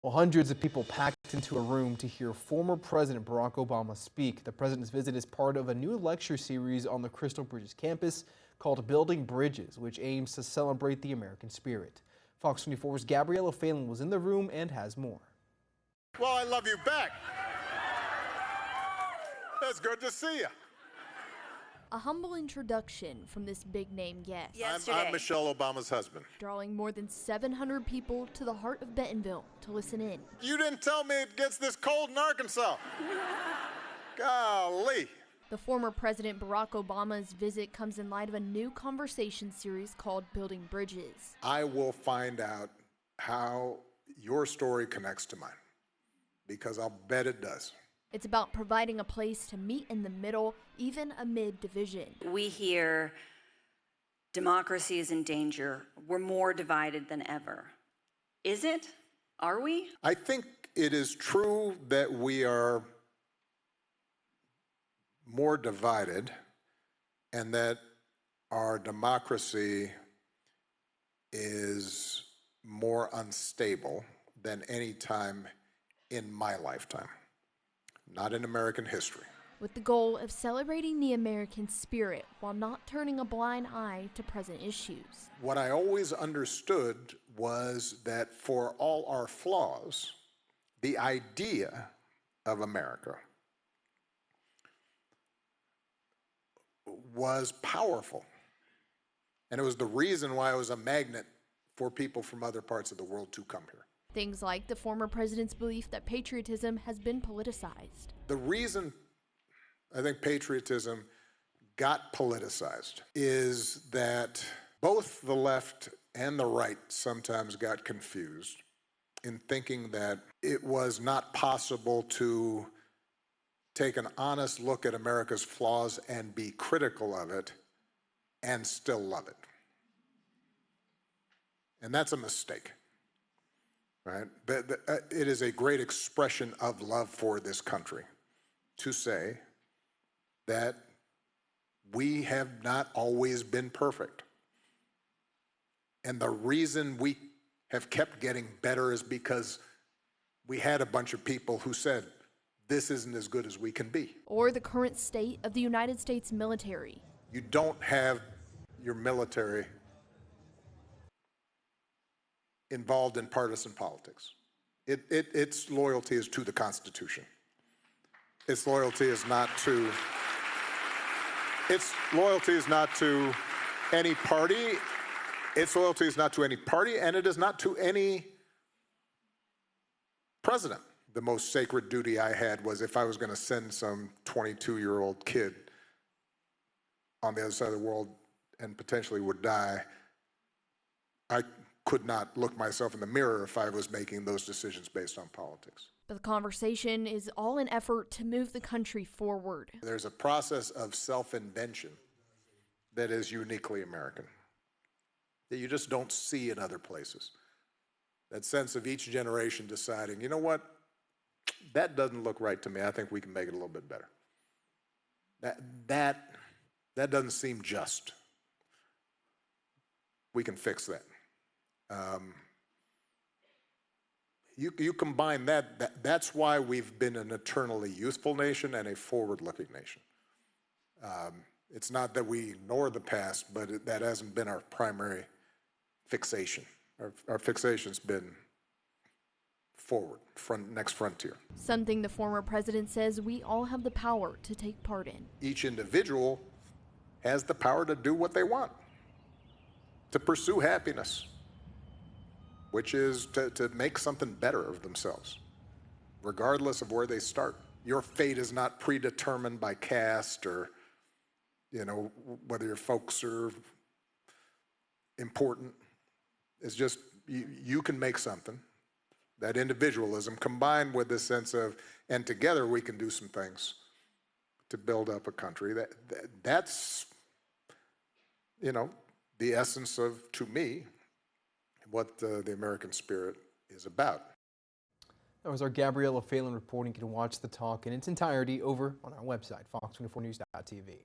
Well, hundreds of people packed into a room to hear former President Barack Obama speak. The president's visit is part of a new lecture series on the Crystal Bridges campus called Building Bridges, which aims to celebrate the American spirit. Fox 24's Gabriella Phelan was in the room and has more. Well, I love you back. It's good to see you. A humble introduction from this big-name guest. I'm Michelle Obama's husband. Drawing more than 700 people to the heart of Bentonville to listen in. You didn't tell me it gets this cold in Arkansas. Golly. The former President Barack Obama's visit comes in light of a new conversation series called Building Bridges. I will find out how your story connects to mine, because I'll bet it does. It's about providing a place to meet in the middle, even amid division. We hear democracy is in danger. We're more divided than ever. Is it? Are we? I think it is true that we are more divided and that our democracy is more unstable than any time in my lifetime. Not in American history. With the goal of celebrating the American spirit while not turning a blind eye to present issues. What I always understood was that for all our flaws, the idea of America was powerful. And it was the reason why it was a magnet for people from other parts of the world to come here. Things like the former president's belief that patriotism has been politicized. The reason I think patriotism got politicized is that both the left and the right sometimes got confused in thinking that it was not possible to take an honest look at America's flaws and be critical of it and still love it. And that's a mistake. Right? It is a great expression of love for this country to say that we have not always been perfect. And the reason we have kept getting better is because we had a bunch of people who said, this isn't as good as we can be. Or the current state of the United States military. You don't have your military involved in partisan politics. Its loyalty is to the Constitution. Its loyalty is not to any party. Its loyalty is not to any party, and it is not to any president. The most sacred duty I had was if I was going to send some 22-year-old kid on the other side of the world and potentially would die, I could not look myself in the mirror if I was making those decisions based on politics. But the conversation is all an effort to move the country forward. There's a process of self-invention that is uniquely American, that you just don't see in other places. That sense of each generation deciding, you know what, that doesn't look right to me. I think we can make it a little bit better. That doesn't seem just. We can fix that. You combine that's why we've been an eternally youthful nation and a forward-looking nation. It's not that we ignore the past, but that hasn't been our primary fixation. Our fixation's been forward, next frontier. Something the former president says we all have the power to take part in. Each individual has the power to do what they want, to pursue happiness, which is to make something better of themselves, regardless of where they start. Your fate is not predetermined by caste or, whether your folks are important. It's just you can make something. That individualism combined with this sense of, and together we can do some things to build up a country. That's, the essence of, to me, what the American spirit is about. That was our Gabriella Phelan reporting. You can watch the talk in its entirety over on our website, fox24news.tv.